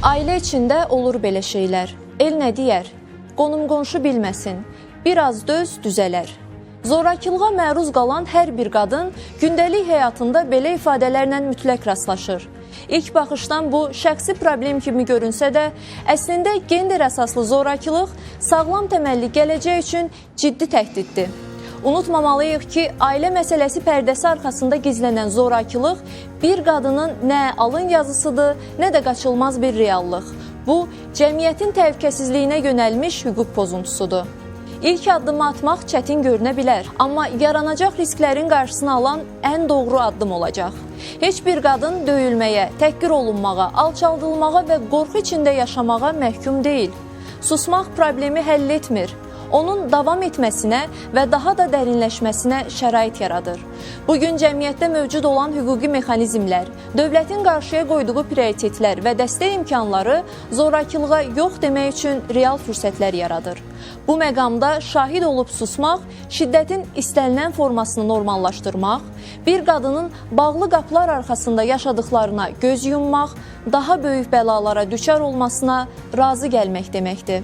Ailə içində olur belə şeylər. El nə deyər? Qonum-qonşu bilməsin. Biraz döz, düzələr. Zorakılığa məruz qalan hər bir qadın gündəlik həyatında belə ifadələrlə mütləq rastlaşır. İlk baxışdan bu şəxsi problem kimi görünsə də, əslində gender əsaslı zorakılıq sağlam təməlli gələcək üçün ciddi təhdiddir. Unutmamalıyıq ki, ailə məsələsi pərdəsi arxasında gizlənən zorakılıq bir qadının nə alın yazısıdır, nə də qaçılmaz bir reallıq. Bu, cəmiyyətin təhlükəsizliyinə yönəlmiş hüquq pozuntusudur. İlk addımı atmaq çətin görünə bilər, amma yaranacaq risklərin qarşısını alan ən doğru addım olacaq. Heç bir qadın döyülməyə, təhqir olunmağa, alçaldılmağa və qorxu içində yaşamağa məhkum deyil. Susmaq problemi həll etmir. Onun davam etməsinə və daha da dərinləşməsinə şərait yaradır. Bugün cəmiyyətdə mövcud olan hüquqi mexanizmlər, dövlətin qarşıya qoyduğu prioritetlər və dəstək imkanları zorakılığa yox demək üçün real fürsətlər yaradır. Bu məqamda şahid olub susmaq, şiddətin istənilən formasını normallaşdırmaq, bir qadının bağlı qapılar arxasında yaşadıklarına göz yummaq, daha böyük bəlalara düçar olmasına razı gəlmək deməkdir.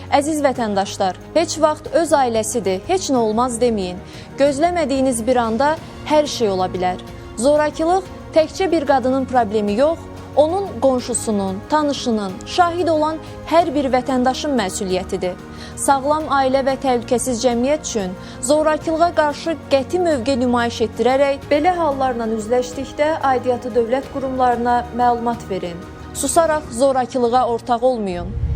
Əziz vətəndaşlar, heç vaxt öz ailəsidir, heç nə olmaz deməyin. Gözləmədiyiniz bir anda hər şey ola bilər. Zorakılıq təkcə bir qadının problemi yox, onun qonşusunun, tanışının, şahid olan hər bir vətəndaşın məsuliyyətidir. Sağlam ailə və təhlükəsiz cəmiyyət üçün zorakılığa qarşı qəti mövqe nümayiş etdirərək belə hallarla üzləşdikdə aidiyyatı dövlət qurumlarına məlumat verin. Susaraq zorakılığa ortaq olmayın.